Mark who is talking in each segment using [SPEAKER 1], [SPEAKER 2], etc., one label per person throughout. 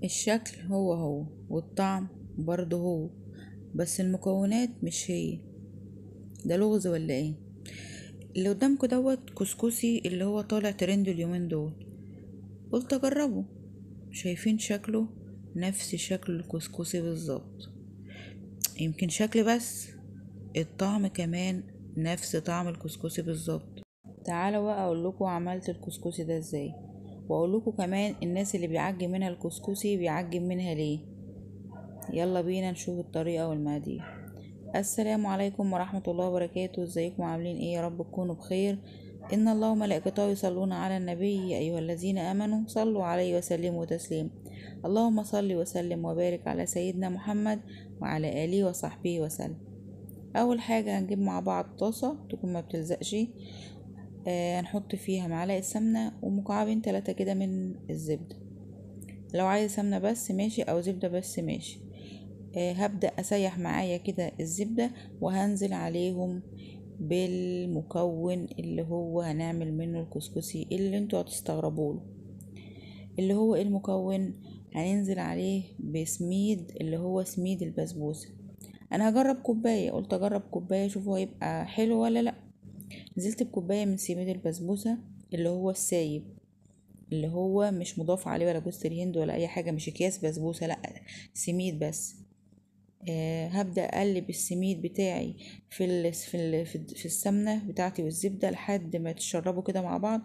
[SPEAKER 1] الشكل هو هو والطعم برضه هو، بس المكونات مش هي. ده لغز ولا ايه؟ اللي قدامكوا دوت كسكسي اللي هو طالع ترند اليومين دول، قلت اجربه. شايفين شكله نفس شكل الكسكسي بالظبط، يمكن شكل بس، الطعم كمان نفس طعم الكسكسي بالظبط. تعالوا بقى اقول لكم عملت الكسكسي ده ازاي، واقول لكم كمان الناس اللي بيعجن منها الكسكسي بيعجن منها ليه. يلا بينا نشوف الطريقة والمقادير. السلام عليكم ورحمة الله وبركاته، ازيكم عاملين ايه؟ يا رب تكونوا بخير. ان الله وملائكته يصلون على النبي يا ايها الذين امنوا صلوا عليه وسلموا تسليما. اللهم صل وسلم وبارك على سيدنا محمد وعلى اله وصحبه وسلم. اول حاجة هنجيب مع بعض طاسة تكون ما بتلزقش، هنحط فيها معلقة سمنة ومكعبين 3 كده من الزبدة. لو عايز سمنة بس ماشي او زبدة بس ماشي. هبدأ أسيح معايا كده الزبدة، وهنزل عليهم بالمكون اللي هو هنعمل منه الكسكسي اللي انتوا هتستغربوله. اللي هو المكون هننزل عليه بسميد اللي هو سميد البسبوسة. انا هجرب كوباية، قلت اجرب كوباية اشوفه هيبقى حلو ولا لا. نزلت بكوباية من سميد البسبوسة اللي هو السايب، اللي هو مش مضاف عليه ولا جوز الهند ولا اي حاجة، مش اكياس بسبوسة، لا، سميد بس. هبدأ أقلب السميد بتاعي في السمنة بتاعتي والزبدة لحد ما تشربوا كده مع بعض.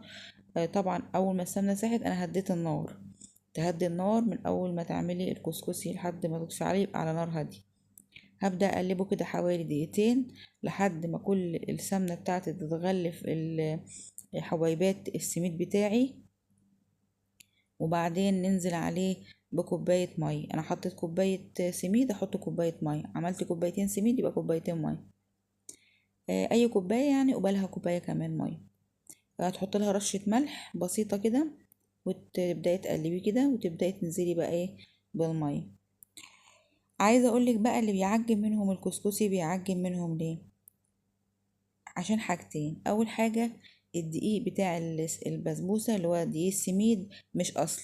[SPEAKER 1] طبعا أول ما السمنة ساحت أنا هديت النار. تهدي النار من أول ما تعملي الكسكسي لحد ما تطفي عليه يبقى على نار هادية. هبدأ أقلبه كده حوالي دقيقتين لحد ما كل السمنة بتاعتي تتغلف حبيبات السميد بتاعي. وبعدين ننزل عليه بكوباية مية. انا حطيت كوباية سميد، احط كوباية مية. عملت كوبايتين سميد يبقى كوبايتين مية. اي كوباية يعني قبالها كوباية كمان مية. هتحط لها رشة ملح بسيطة كده، وتبدأي تقلبي كده وتبدأي تنزلي بقى ايه بالمية. عايزة اقولك بقى اللي بيعجن منهم الكسكسي بيعجن منهم ليه؟ عشان حاجتين. اول حاجة الدقيق بتاع البسبوسة اللي هو دقيق السميد مش اصل.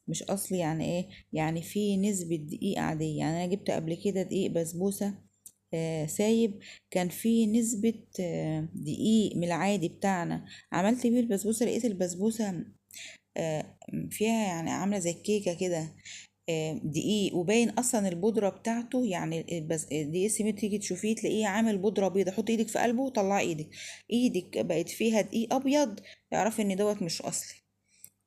[SPEAKER 1] مش اصلي يعني ايه؟ يعني في نسبة دقيق عادية. يعني انا جبت قبل كده دقيق بسبوسة سايب، كان في نسبة دقيق من العادي بتاعنا. عملت بيه البسبوسة لقيت البسبوسة آه فيها يعني عاملة زي الكيكة كده، دقيق وباين اصلا البودرة بتاعته. يعني دقيق السميد تيجي تشوفيه تلاقيه عامل بودرة بيضة، حط ايدك في قلبه وطلعي ايدك، ايدك بقت فيها دقيق ابيض، اعرفي ان دوت مش اصلي.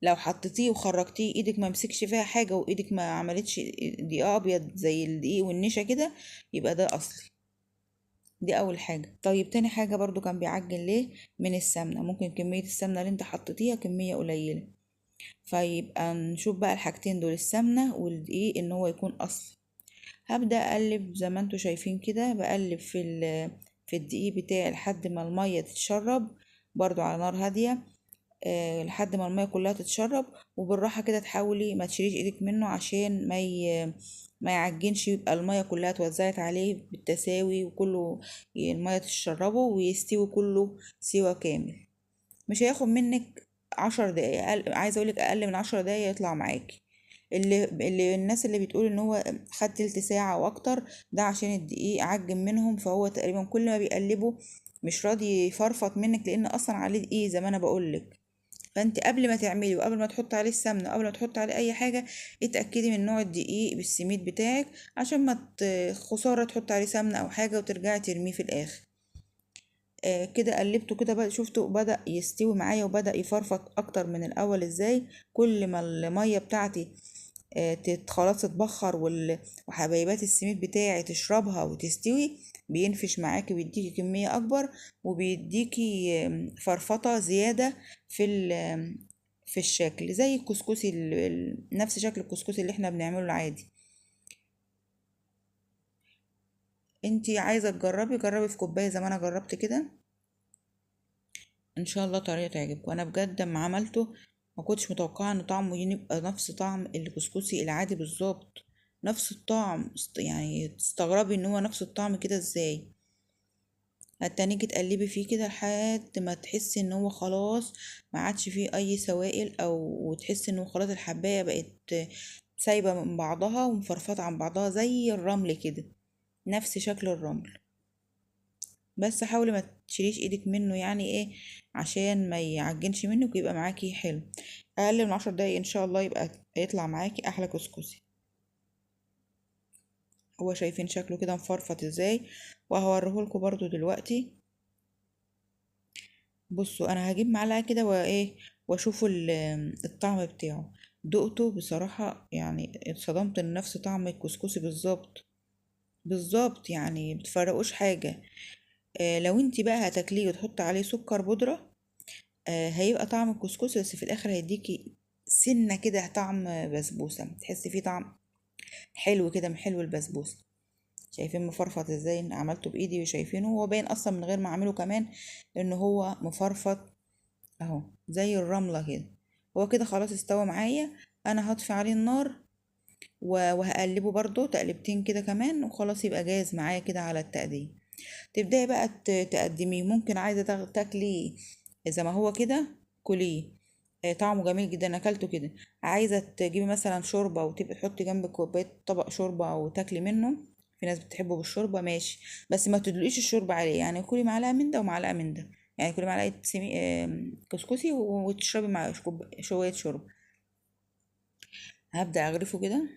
[SPEAKER 1] لو حطيتيه وخرجتيه ايدك ما مسكش فيها حاجة وايدك ما عملتش دقيق ابيض زي الدقيق والنشا كده، يبقى ده اصلي. دي اول حاجة. طيب تاني حاجة برضو كان بيعجن ليه؟ من السمنة. ممكن كمية السمنة اللي انت حطيتيها كمية قليلة، فيبقى نشوف بقى الحاجتين دول السمنة والدقيق ان هو يكون اصلي. هبدأ اقلب زي ما انتوا شايفين كده، بقلب في الدقيق بتاعي لحد ما المية تتشرب، برضو على نار هادية. لحد ما المية كلها تتشرب. وبالراحة كده تحاولي ما تشيليش ايدك منه عشان ما يعجنش، يبقى المية كلها اتوزعت عليه بالتساوي وكله المية تشربه ويستوي كله سوا كامل. مش هياخد منك 10 دقايق، عايزة اقولك اقل من 10 دقايق يطلع معاكي. اللي الناس اللي بتقول ان هو خد تلت ساعة واكتر، ده عشان الدقيق عجن منهم، فهو تقريبا كل ما بيقلبه مش راضي يفرفط منك لان اصلا عليه دقيق زي ما انا بقولك. فانت قبل ما تعملي وقبل ما تحط عليه السمنه وقبل ما تحط عليه اي حاجه، اتاكدي من نوع الدقيق بالسميد بتاعك عشان ما خساره تحط عليه سمنه او حاجه وترجعي ترميه في الاخر. كده قلبته كده بقى، شفتوا بدأ يستوي معايا وبدأ يفرفط اكتر من الاول ازاي. كل ما الميه بتاعتي خلاص تتبخر وحبايبات السميد بتاعي تشربها وتستوي، بينفش معاكي ويديكي كمية أكبر، وبيديكي فرفطة زيادة في الشكل زي الكسكسي نفس شكل الكسكسي اللي احنا بنعمله العادي. انتي عايزة تجربي جربي في كوباية زي ما انا جربت كده، ان شاء الله طريقة تعجبكم. انا بجد لما عملته ما كنتش متوقعة ان طعمه يبقى نفس طعم الكسكسي العادي بالظبط. نفس الطعم، يعني تستغربي ان هو نفس الطعم كده ازاي. هتنيجي تقلبي فيه كده لحد ما تحسي ان هو خلاص ما عادش فيه اي سوائل، او تحسي ان هو خلاص الحباية بقت سايبة من بعضها ومفرفطة عن بعضها زي الرمل كده، نفس شكل الرمل. بس حاولي ما تشيليش ايدك منه، يعني ايه، عشان ما يعجنش منك ويبقى معاكي حلو. اقل من 10 دقايق ان شاء الله يبقى يطلع معاكي احلى كسكسي. هو شايفين شكله كده مفرفط ازاي، وهوريهولكوا برضو دلوقتي. بصوا انا هجيب معلقه كده وايه واشوفوا الطعم بتاعه. دقته بصراحه يعني اتصدمت ان نفس طعم الكسكسي بالظبط. بالظبط يعني متفرقوش حاجه. لو انتي بقى هتاكليه وتحط عليه سكر بودره، هيبقى طعم الكسكسي، بس في الاخر هيديكي سنه كده طعم بسبوسه، تحسي فيه طعم حلو كده من حلو البسبوسه. شايفين مفرفط ازاي؟ إن عملته بايدي وشايفينه هو باين اصلا من غير ما اعمله كمان ان هو مفرفط اهو زي الرملة كده. هو كده خلاص استوى معايا. انا هطفي عليه النار وهقلبه برضو تقلبتين كده كمان، وخلاص يبقى جاهز معايا كده على التقديم. تبدأي بقى تقدميه. ممكن عايزة تاكليه زي ما هو كده، كليه. طعمه جميل جدا، اكلته كده. عايزة تجيبي مثلا شوربة وتبقي تحطي جنب كوباية طبق شوربة وتاكلي منه، في ناس بتحبه بالشوربة ماشي، بس ما تدلقيش الشوربة عليه، يعني كلي معلقة من ده ومعلقة من ده. يعني كلي معلقة كسكسي وتشربي مع شوية شوربة. هبدأ أغرفه كده.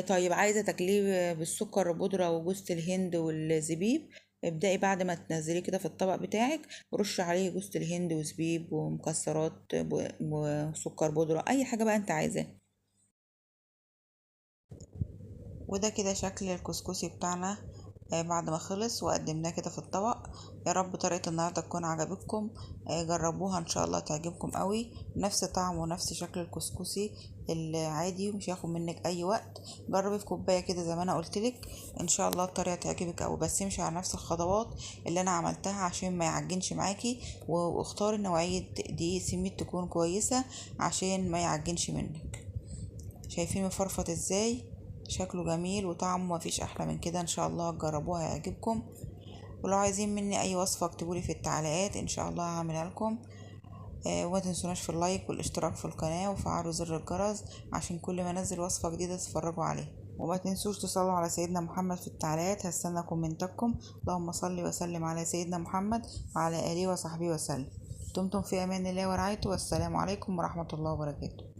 [SPEAKER 1] طيب عايزة تاكليه بالسكر بودرة وجوز الهند والزبيب، ابدأي بعد ما تنزليه كده في الطبق بتاعك، رش عليه جوز الهند وزبيب ومكسرات وسكر بودرة، أي حاجة بقى أنت عايزاه. وده كده شكل الكسكسي بتاعنا بعد ما خلص وقدمناه كده في الطبق. يا رب طريقة النهاردة تكون عجبتكم. جربوها ان شاء الله تعجبكم قوي، نفس طعم ونفس شكل الكسكسي العادي، ومش هياخد منك اي وقت. جربي في كوباية كده زي ما انا قلتلك، ان شاء الله الطريقة تعجبك قوي، بس امشي على نفس الخطوات اللي انا عملتها عشان ما يعجنش معاكي، واختاري نوعية دقيق سميد تكون كويسة عشان ما يعجنش منك. شايفين مفرفط ازاي؟ شكله جميل وطعمه مفيش احلى من كده. ان شاء الله تجربوها هيعجبكم. ولو عايزين مني اي وصفة اكتبولي في التعليقات، ان شاء الله هعملها لكم. وما تنسوناش في اللايك والاشتراك في القناة وفعلوا زر الجرس عشان كل ما انزل وصفة جديدة تتفرجوا عليها. وما تنسوش تصلوا على سيدنا محمد في التعليقات، هستنى كومنتاتكم. اللهم صل وسلم على سيدنا محمد وعلى اله وصحبه وسلم. دمتم في امان الله ورعايته، والسلام عليكم ورحمة الله وبركاته.